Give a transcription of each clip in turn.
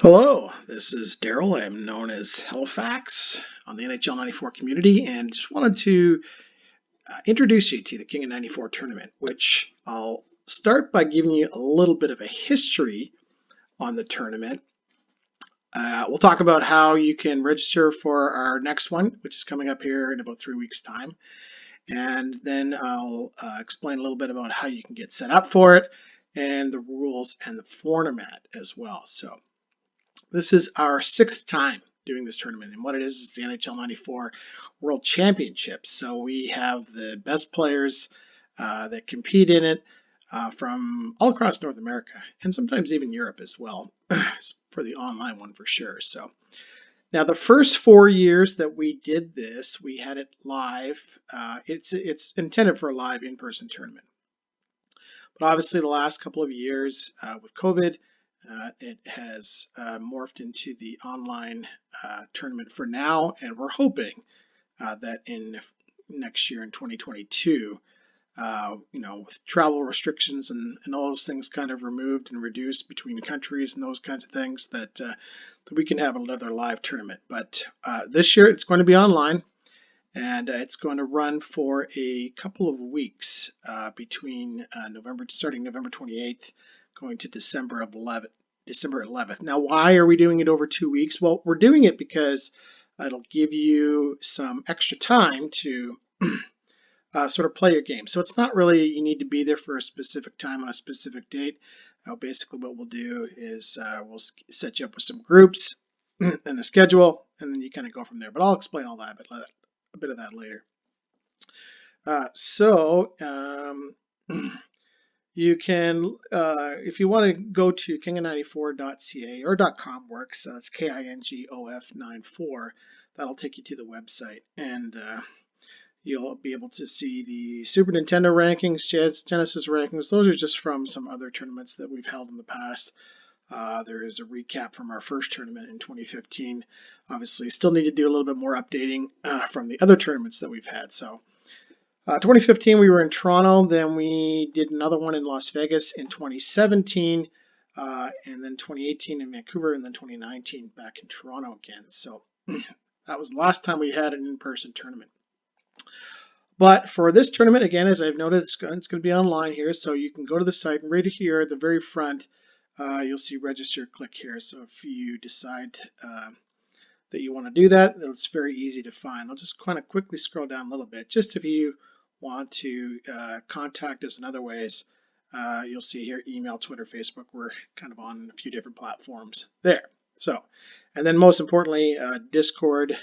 Hello, this is Daryl. I'm known as Halifax on the NHL'94 community, and just wanted to introduce you to the King of 94 tournament, which I'll start by giving you a little bit of a history on the tournament. We'll talk about how you can register for our next one, which is coming up here in about 3 weeks' time. And then I'll explain a little bit about how you can get set up for it and the rules and the format as well. So this is our sixth time doing this tournament, and what it is the NHL'94 World Championships. So we have the best players that compete in it from all across North America, and sometimes even Europe as well, for the online one for sure. So now the first 4 years that we did this, we had it live. It's intended for a live in-person tournament. But obviously the last couple of years with COVID, it has morphed into the online tournament for now, and we're hoping that in next year in 2022, with travel restrictions and all those things kind of removed and reduced between countries and those kinds of things, that we can have another live tournament. But this year it's going to be online, and it's going to run for a couple of weeks between starting November 28th, going to December 11th. Now, why are we doing it over 2 weeks? Well, we're doing it because it'll give you some extra time to sort of play your game. So it's not really you need to be there for a specific time on a specific date. Basically, what we'll do is we'll set you up with some groups and a schedule, and then you kind of go from there. But I'll explain all that, but a bit of that later. You can, if you want to go to kingof94.ca or .com works, that's KINGOF94, that'll take you to the website, and you'll be able to see the Super Nintendo rankings, Genesis rankings. Those are just from some other tournaments that we've held in the past. There is a recap from our first tournament in 2015. Obviously, still need to do a little bit more updating from the other tournaments that we've had. So 2015, we were in Toronto. Then we did another one in Las Vegas in 2017, and then 2018 in Vancouver, and then 2019 back in Toronto again. So that was the last time we had an in-person tournament. But for this tournament, again, as I've noted, it's going to be online here. So you can go to the site, and right here at the very front, you'll see register, click here. So if you decide that you want to do that, it's very easy to find. I'll just kind of quickly scroll down a little bit. Just if you want to contact us in other ways, you'll see here email, Twitter, Facebook. We're kind of on a few different platforms there. So, and then most importantly, Discord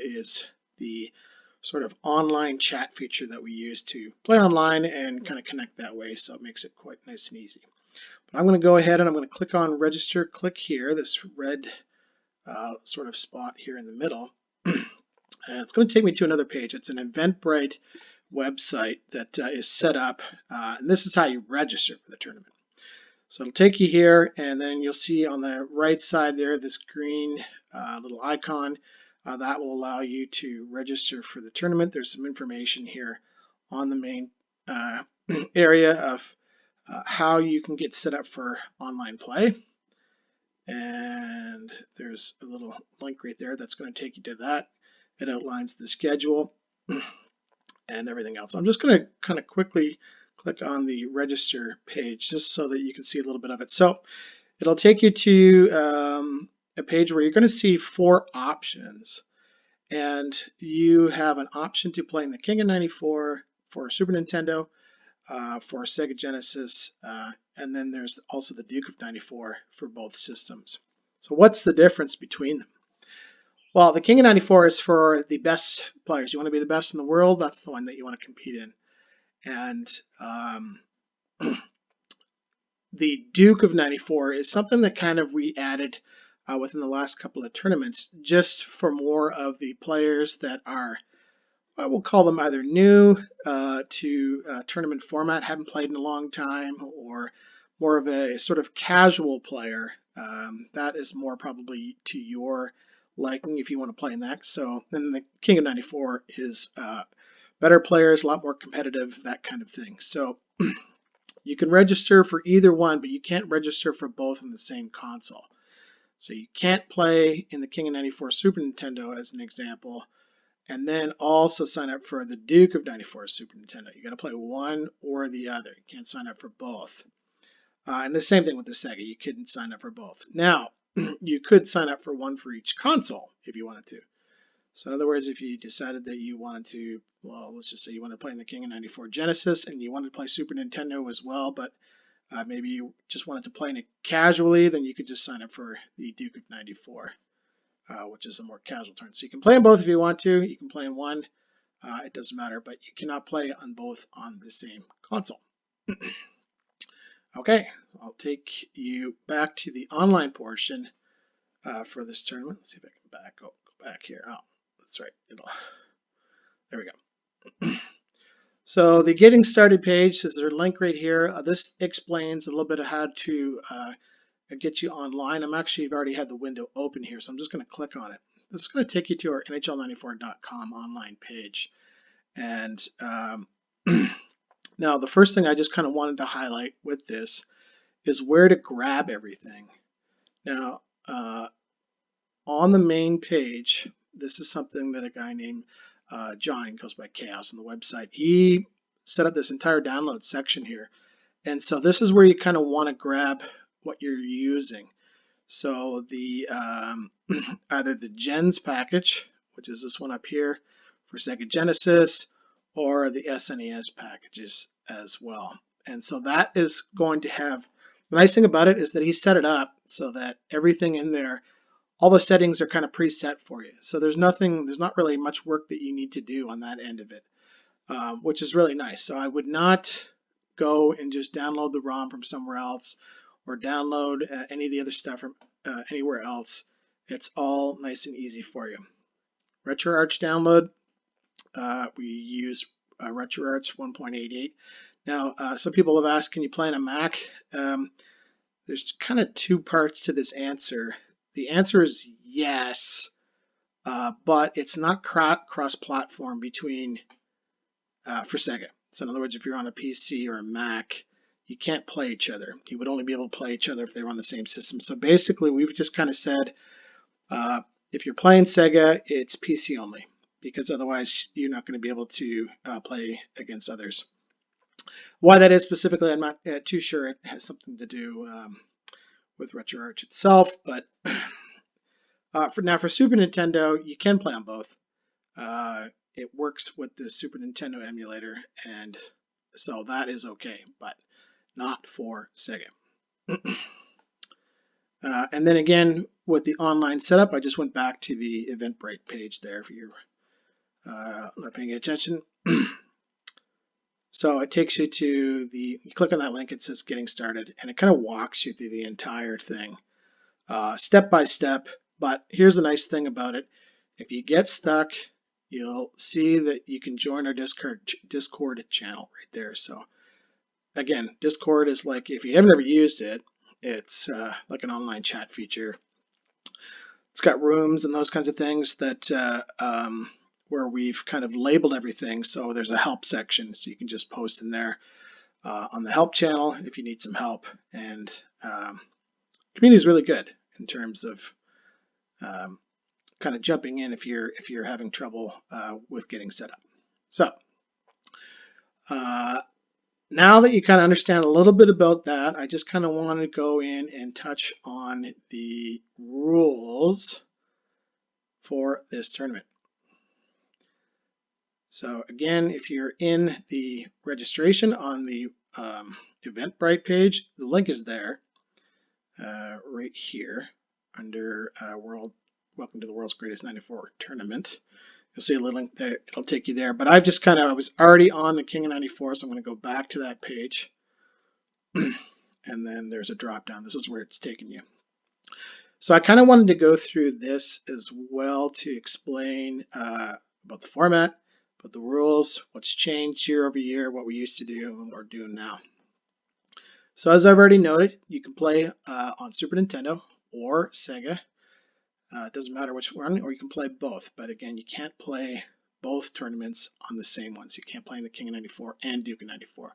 is the sort of online chat feature that we use to play online and kind of connect that way. So it makes it quite nice and easy. But I'm going to go ahead and I'm going to click on register, click here, this red sort of spot here in the middle. And it's going to take me to another page. It's an Eventbrite website that is set up, and this is how you register for the tournament. So it'll take you here, and then you'll see on the right side there this green little icon. That will allow you to register for the tournament. There's some information here on the main area of how you can get set up for online play. And there's a little link right there that's going to take you to that. It outlines the schedule and everything else. I'm just going to kind of quickly click on the register page just so that you can see a little bit of it. So it'll take you to a page where you're going to see 4 options, and you have an option to play in the King of 94 for Super Nintendo, for Sega Genesis, and then there's also the Duke of 94 for both systems. So what's the difference between them? Well, the King of 94 is for the best players. You want to be the best in the world, that's the one that you want to compete in. And the Duke of 94 is something that kind of we added within the last couple of tournaments, just for more of the players that are, I will call them either new to tournament format, haven't played in a long time, or more of a sort of casual player. That is more probably to your liking if you want to play in that. So then the King of 94 is better players, a lot more competitive, that kind of thing. So you can register for either one, but you can't register for both in the same console. So you can't play in the King of 94 Super Nintendo as an example, and then also sign up for the Duke of 94 Super Nintendo. You got to play one or the other. You can't sign up for both. And the same thing with the Sega. You couldn't sign up for both. Now, you could sign up for one for each console if you wanted to. So in other words, if you decided that you wanted to, well, let's just say you want to play in the King of 94 Genesis and you wanted to play Super Nintendo as well, but maybe you just wanted to play in it casually, then you could just sign up for the Duke of 94, which is a more casual turn. So you can play in both if you want to. You can play in one. It doesn't matter, but you cannot play on both on the same console. Okay, I'll take you back to the online portion for this tournament. Let's see if I can go back here. Oh, that's right. There we go. So the getting started page, is there a link right here? This explains a little bit of how to get you online. I've already had the window open here, so I'm just going to click on it. This is going to take you to our NHL'94.com online page. And now the first thing I just kind of wanted to highlight with this is where to grab everything. Now, on the main page, this is something that a guy named John, goes by Chaos on the website, he set up this entire download section here. And so this is where you kind of want to grab what you're using. So the either the Gens package, which is this one up here for Sega Genesis, or the SNES packages as well. And so that is going to have, the nice thing about it is that he set it up so that everything in there, all the settings are kind of preset for you. So there's not really much work that you need to do on that end of it, which is really nice. So I would not go and just download the ROM from somewhere else or download any of the other stuff from anywhere else. It's all nice and easy for you. RetroArch download, we use RetroArch 1.88. Now, some people have asked, can you play on a Mac? There's kind of two parts to this answer. The answer is yes, but it's not cross-platform between for Sega. So in other words, if you're on a PC or a Mac, you can't play each other. You would only be able to play each other if they were on the same system. So basically, we've just kind of said, if you're playing Sega, it's PC only, because otherwise you're not going to be able to play against others. Why that is specifically, I'm not too sure. It has something to do with RetroArch itself, but for Super Nintendo, you can play on both. It works with the Super Nintendo emulator, and so that is okay, but not for Sega. And then again, with the online setup, I just went back to the Eventbrite page there if you're not paying attention. So it takes you to you click on that link, it says getting started, and it kind of walks you through the entire thing step by step. But here's the nice thing about it. If you get stuck, you'll see that you can join our Discord channel right there. So again, Discord is like, if you haven't ever used it, it's like an online chat feature. It's got rooms and those kinds of things that where we've kind of labeled everything. So there's a help section, so you can just post in there on the help channel if you need some help. And community is really good in terms of kind of jumping in if you're having trouble with getting set up. So now that you kind of understand a little bit about that, I just kind of want to go in and touch on the rules for this tournament. So again, if you're in the registration on the Eventbrite page, the link is there right here under Welcome to the World's Greatest 94 Tournament. You'll see a little link there. It'll take you there. But I was already on the King of 94, so I'm going to go back to that page. And then there's a drop down. This is where it's taking you. So I kind of wanted to go through this as well to explain about the format, about the rules, what's changed year over year, what we used to do, and what we're doing now. So as I've already noted, you can play on Super Nintendo or Sega. It doesn't matter which one, or you can play both. But again, you can't play both tournaments on the same ones. You can't play in the King of 94 and Duke of 94.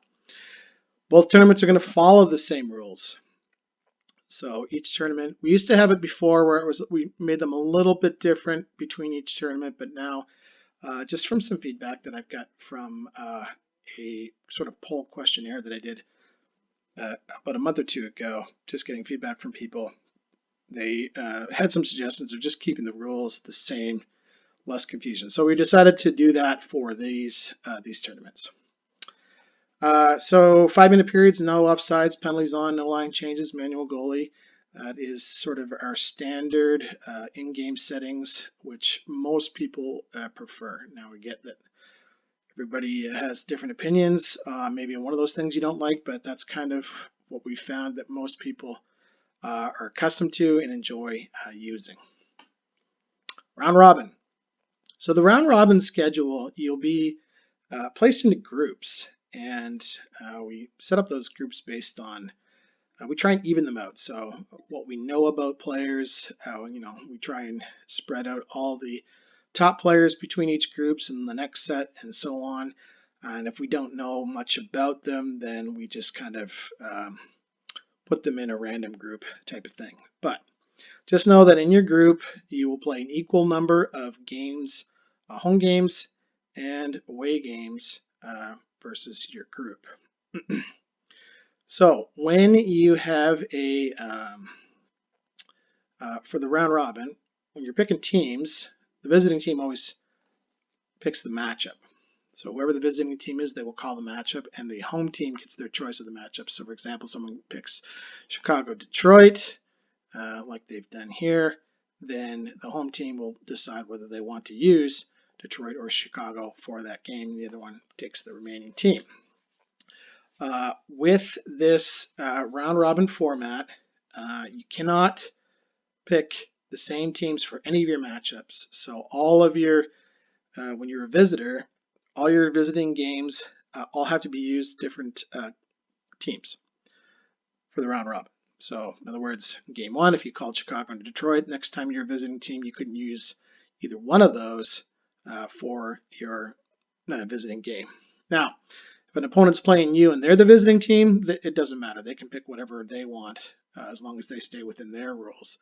Both tournaments are going to follow the same rules. So each tournament, we used to have it before where we made them a little bit different between each tournament, but now just from some feedback that I've got from a sort of poll questionnaire that I did about a month or two ago, just getting feedback from people, they had some suggestions of just keeping the rules the same, less confusion. So we decided to do that for these tournaments. So 5-minute periods, no offsides, penalties on, no line changes, manual goalie. That is sort of our standard in-game settings, which most people prefer. Now we get that everybody has different opinions. Maybe one of those things you don't like, but that's kind of what we found that most people are accustomed to and enjoy using. Round robin. So the round robin schedule, you'll be placed into groups, and we set up those groups based on we try and even them out. So what we know about players, we try and spread out all the top players between each groups and the next set and so on. And if we don't know much about them, then we just kind of put them in a random group type of thing. But just know that in your group, you will play an equal number of games, home games and away games versus your group. So when you have for the round robin, when you're picking teams, the visiting team always picks the matchup. So whoever the visiting team is, they will call the matchup, and the home team gets their choice of the matchup. So for example, someone picks Chicago-Detroit, like they've done here, then the home team will decide whether they want to use Detroit or Chicago for that game. The other one takes the remaining team. With this round robin format, you cannot pick the same teams for any of your matchups. So all of your, when you're a visitor, all your visiting games all have to be used different teams for the round robin. So in other words, game one, if you called Chicago and Detroit, next time you're a visiting team, you couldn't use either one of those for your visiting game. Now, if an opponent's playing you and they're the visiting team, it doesn't matter. They can pick whatever they want as long as they stay within their rules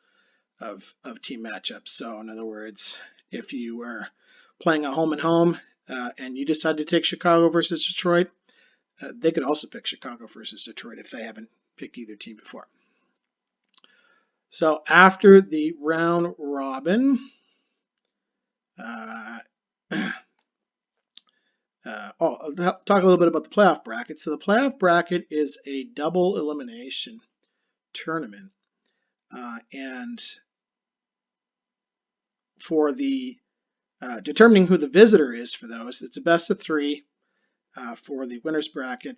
of team matchups. So in other words, if you were playing a home and home and you decide to take Chicago versus Detroit, they could also pick Chicago versus Detroit if they haven't picked either team before. So after the round robin, I'll talk a little bit about the playoff bracket. So the playoff bracket is a double elimination tournament. And for the determining who the visitor is for those, it's a best of 3 for the winner's bracket,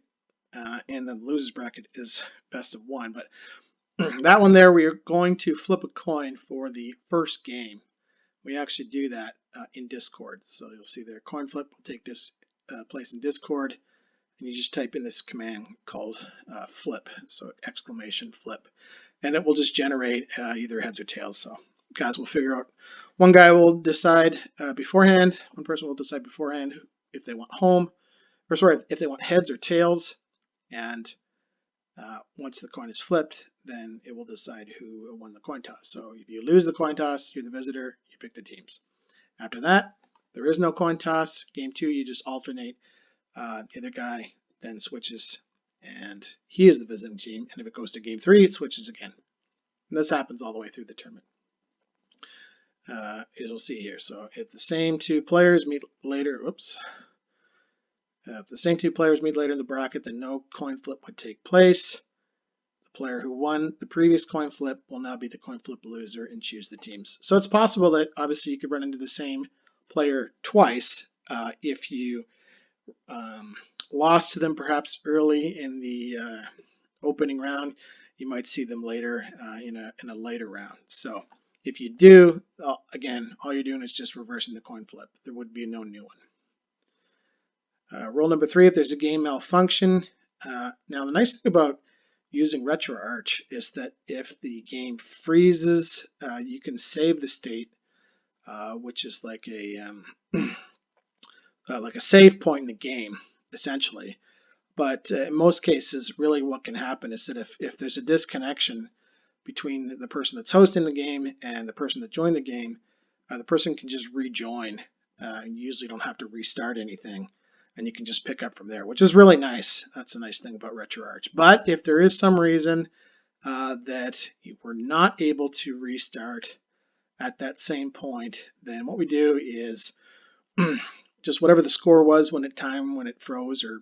and then the loser's bracket is best of 1. But that one there, we are going to flip a coin for the first game. We actually do that in Discord. So you'll see there, coin flip will take this place in Discord, and you just type in this command called flip, so exclamation flip, and it will just generate either heads or tails. So guys will figure out, one guy will decide beforehand, one person will decide beforehand if they want if they want heads or tails, and once the coin is flipped, then it will decide who won the coin toss. So if you lose the coin toss, you're the visitor, you pick the teams. After that, there is no coin toss. Game 2, you just alternate. The other guy then switches, and he is the visiting team. And if it goes to game 3, it switches again. And this happens all the way through the tournament. As you'll see here. So if the same 2 players meet later, if the same 2 players meet later in the bracket, then no coin flip would take place. The player who won the previous coin flip will now be the coin flip loser and choose the teams. So it's possible that obviously you could run into the same player twice if you lost to them perhaps early in the opening round. You might see them later in a later round. So if you do, again, all you're doing is just reversing the coin flip. There would be no new one. Rule number 3, if there's a game malfunction. Now the nice thing about using RetroArch is that if the game freezes, you can save the state, which is like a save point in the game, essentially. But in most cases, really what can happen is that if there's a disconnection between the person that's hosting the game and the person that joined the game, the person can just rejoin. You usually don't have to restart anything, and you can just pick up from there, which is really nice. That's a nice thing about RetroArch. But if there is some reason that you were not able to restart at that same point, then what we do is just whatever the score was when it froze or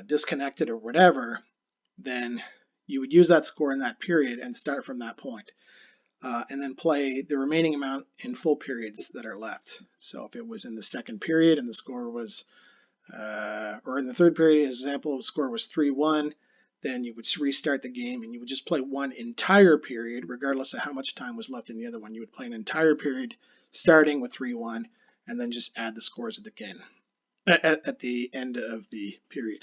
disconnected or whatever, then you would use that score in that period and start from that point. And then play the remaining amount in full periods that are left. So if it was in the second period and the score was, or in the third period, as example, the score was 3-1, then you would restart the game and you would just play one entire period, regardless of how much time was left in the other one. You would play an entire period starting with 3-1 and then just add the scores at the end of the period.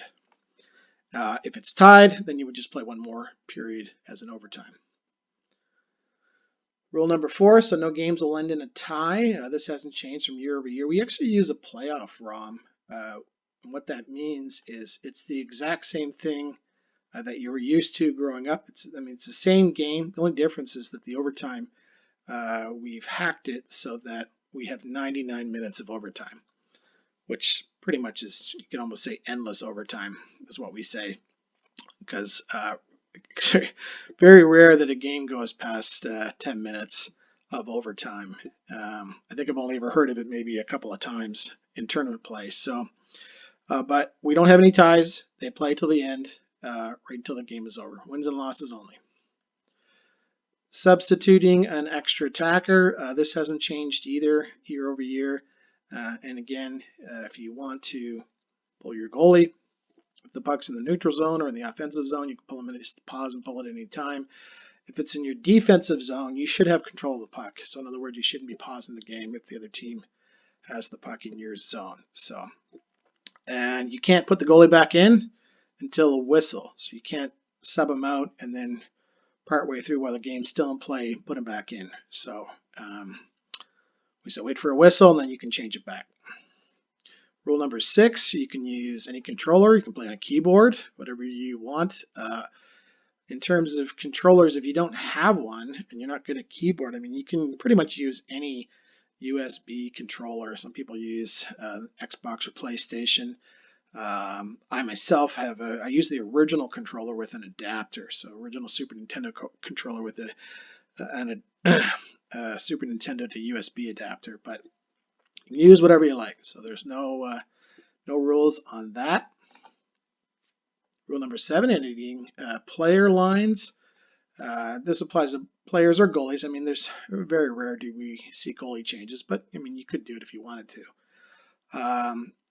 If it's tied, then you would just play one more period as an overtime. Rule number 4, so no games will end in a tie. This hasn't changed from year over year. We actually use a playoff ROM. And what that means is it's the exact same thing that you were used to growing up. It's the same game. The only difference is that the overtime, we've hacked it so that we have 99 minutes of overtime, which pretty much is, you can almost say endless overtime is what we say, because very rare that a game goes past 10 minutes of overtime. I think I've only ever heard of it maybe a couple of times in tournament play. So, but we don't have any ties. They play till the end, right until the game is over. Wins and losses only. Substituting an extra attacker. This hasn't changed either year over year. And again, if you want to pull your goalie, if the puck's in the neutral zone or in the offensive zone, you can pull them in, just pause and pull it at any time. If it's in your defensive zone, you should have control of the puck. So in other words, you shouldn't be pausing the game if the other team has the puck in your zone. So, and you can't put the goalie back in until a whistle. So you can't sub him out and then partway through while the game's still in play, put him back in. So we said wait for a whistle and then you can change it back. Rule number 6, you can use any controller. You can play on a keyboard, whatever you want. In terms of controllers, if you don't have one and you're not good at keyboard, you can pretty much use any USB controller. Some people use Xbox or PlayStation. I myself I use the original controller with an adapter. So original Super Nintendo controller with a Super Nintendo to USB adapter. But you can use whatever you like. So there's no rules on that. Rule number 7, editing player lines. This applies to players or goalies. There's very rare do we see goalie changes, but you could do it if you wanted to.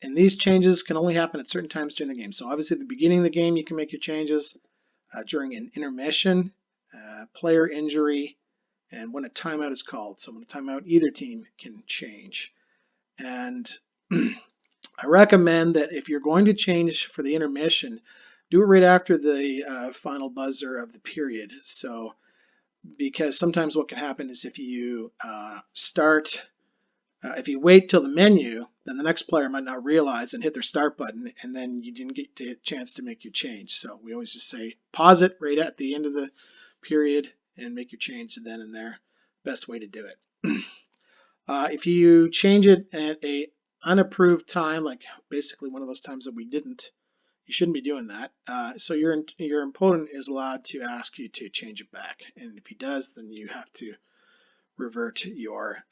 And these changes can only happen at certain times during the game. So obviously at the beginning of the game you can make your changes. During an intermission, player injury, and when a timeout is called. So when a timeout, either team can change. And I recommend that if you're going to change for the intermission, do it right after the final buzzer of the period. So, because sometimes what can happen is if you if you wait till the menu, then the next player might not realize and hit their start button, and then you didn't get a chance to make your change. So we always just say pause it right at the end of the period and make your change then and there. Best way to do it. If you change it at a unapproved time, like basically one of those times that we didn't, you shouldn't be doing that. So your opponent is allowed to ask you to change it back, and if he does, then you have to revert your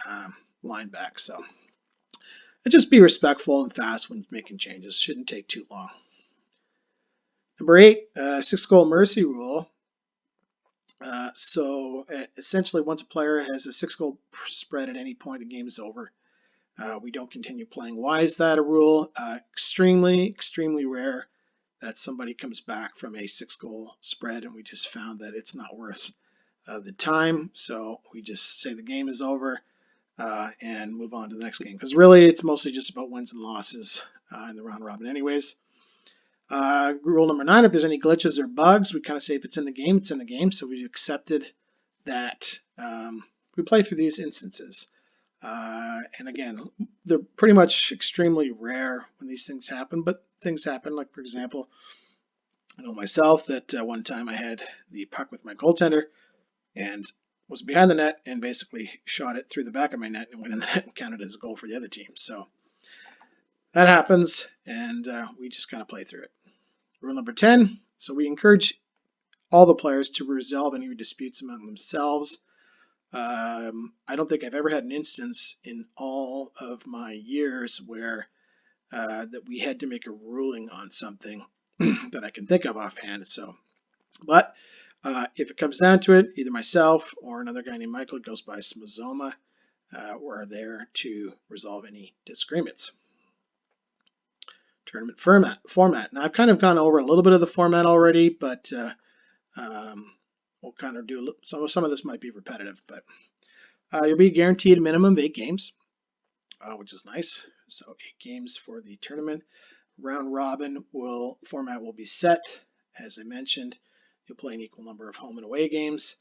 line back. So just be respectful and fast when making changes. Shouldn't take too long. Number 8, 6-goal mercy rule. So essentially, once a player has a 6-goal spread at any point, the game is over. We don't continue playing. Why is that a rule? Extremely rare that somebody comes back from a 6-goal spread, and we just found that it's not worth the time. So we just say the game is over and move on to the next game. Because really, it's mostly just about wins and losses in the round robin anyways. Rule number 9, if there's any glitches or bugs, we kind of say if it's in the game, it's in the game. So we've accepted that we play through these instances. And again, they're pretty much extremely rare when these things happen, but things happen. Like, for example, I know myself that one time I had the puck with my goaltender and was behind the net and basically shot it through the back of my net and went in the net and counted as a goal for the other team. So that happens, and we just kind of play through it. Rule number 10, so we encourage all the players to resolve any disputes among themselves. I don't think I've ever had an instance in all of my years where that we had to make a ruling on something that I can think of offhand. So, but if it comes down to it, either myself or another guy named Michael goes by Smazoma. We're there to resolve any disagreements. Tournament format. Now I've kind of gone over a little bit of the format already, but we'll kind of do some of this might be repetitive, but you'll be guaranteed a minimum of 8 games, which is nice. So 8 games for the tournament. Round robin format will be set. As I mentioned, you'll play an equal number of home and away games.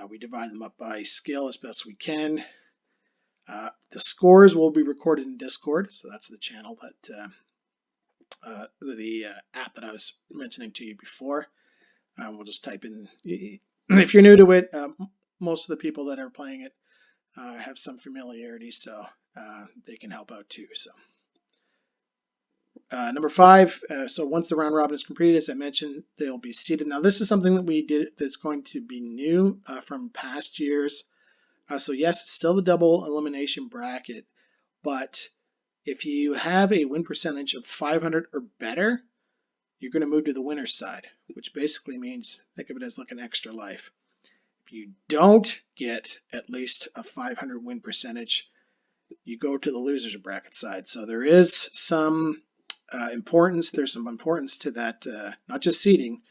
We divide them up by skill as best we can. The scores will be recorded in Discord, so that's the channel that the app that I was mentioning to you before. We'll just type in, if you're new to it, most of the people that are playing it have some familiarity, so they can help out too. So number 5, so once the round robin is completed, as I mentioned, they'll be seeded. Now this is something that we did that's going to be new from past years. So yes, it's still the double elimination bracket, but if you have a win percentage of 500 or better, you're going to move to the winner's side, which basically means think of it as like an extra life. If you don't get at least a 500 win percentage, you go to the loser's bracket side. So there is some importance. There's some importance to that, not just seeding,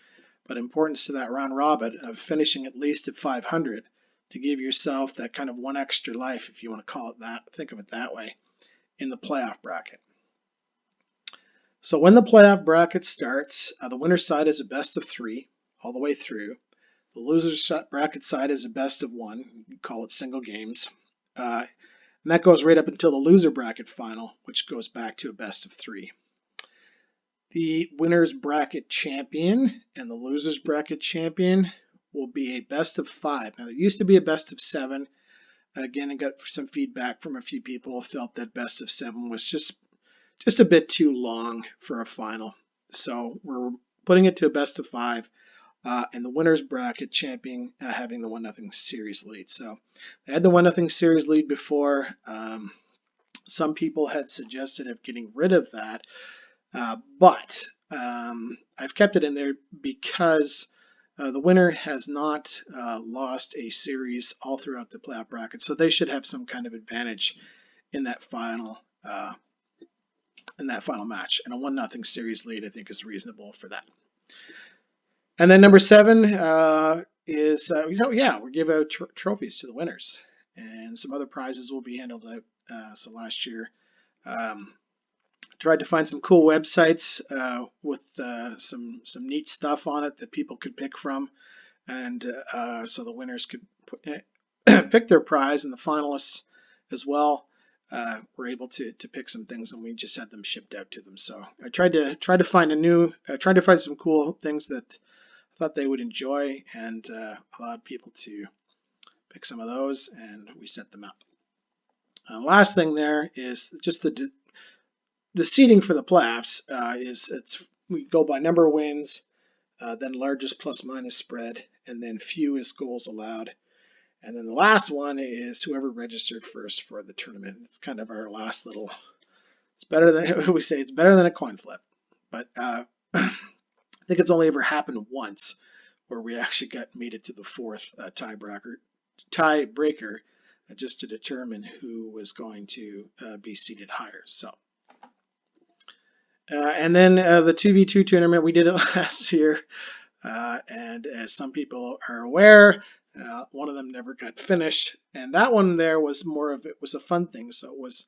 but importance to that round robin of finishing at least at 500 to give yourself that kind of one extra life, if you want to call it that, think of it that way, in the playoff bracket. So when the playoff bracket starts, the winner's side is a best of 3 all the way through. The loser's bracket side is a best of 1. You call it single games. And that goes right up until the loser bracket final, which goes back to a best of 3. The winner's bracket champion and the loser's bracket champion will be a best of 5. Now, there used to be a best of 7. Again, I got some feedback from a few people who felt that best of 7 was just a bit too long for a final. So we're putting it to a best of 5, and the winner's bracket champion having the 1-0 series lead. So they had the 1-0 series lead before. Some people had suggested of getting rid of that, but I've kept it in there because the winner has not lost a series all throughout the playoff bracket, so they should have some kind of advantage in that final match. And a 1-0 series lead, I think, is reasonable for that. And then number 7 is we give out trophies to the winners, and some other prizes will be handled out. So last year, tried to find some cool websites with some neat stuff on it that people could pick from, and so the winners could pick their prize, and the finalists as well were able to pick some things, and we just had them shipped out to them. So I tried to find some cool things that I thought they would enjoy, and allowed people to pick some of those, and we set them up. Last thing there is just the seeding for the playoffs. We go by number of wins, then largest plus minus spread, and then fewest goals allowed. And then the last one is whoever registered first for the tournament. It's kind of our last little. It's better than we say. It's better than a coin flip, but I think it's only ever happened once where we actually made it to the 4th tiebreaker, just to determine who was going to be seated higher. So. And then the 2v2 tournament, we did it last year, and as some people are aware, one of them never got finished, and that one there was was a fun thing. So it was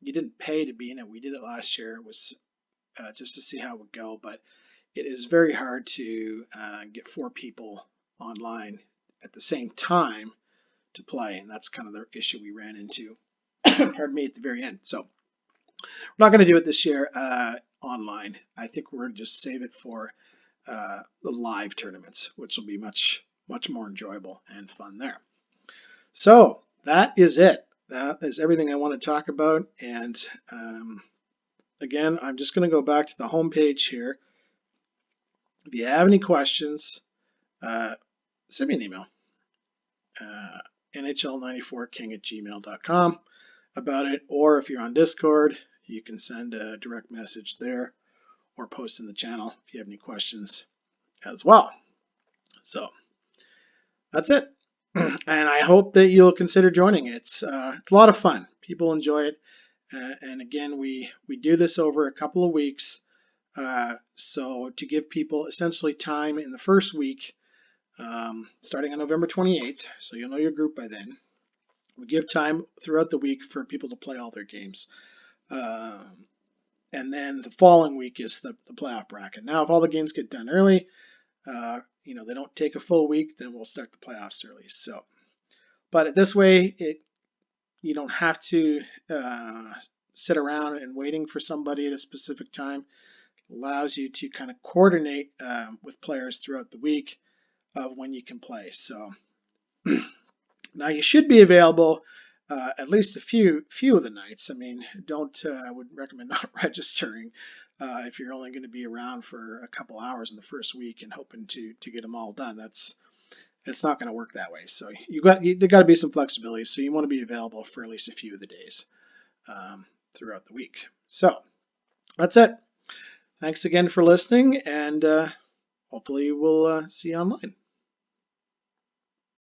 you didn't pay to be in it. We did it last year. It was just to see how it would go, but it is very hard to get 4 people online at the same time to play, and that's kind of the issue we ran into. Pardon me, at the very end. So we're not going to do it this year. online. I think we're going to just save it for the live tournaments, which will be much more enjoyable and fun there. So that is it. That is everything I want to talk about. And again, I'm just going to go back to the home page here. If you have any questions, send me an email, NHL'94king@gmail.com about it. Or if you're on Discord, you can send a direct message there or post in the channel if you have any questions as well. So that's it. And I hope that you'll consider joining. It's a lot of fun. People enjoy it. And again, we do this over a couple of weeks. So to give people essentially time in the first week, starting on November 28th, so you'll know your group by then. We give time throughout the week for people to play all their games. And then the following week is the playoff bracket. Now, if all the games get done early, they don't take a full week, then we'll start the playoffs early. So, but this way, you don't have to sit around and waiting for somebody at a specific time. It allows you to kind of coordinate with players throughout the week of when you can play. So now you should be available at least a few of the nights. I mean, I would recommend not registering if you're only going to be around for a couple hours in the first week and hoping to get them all done. It's not going to work that way. So there got to be some flexibility. So you want to be available for at least a few of the days throughout the week. So that's it. Thanks again for listening, and hopefully we'll see you online.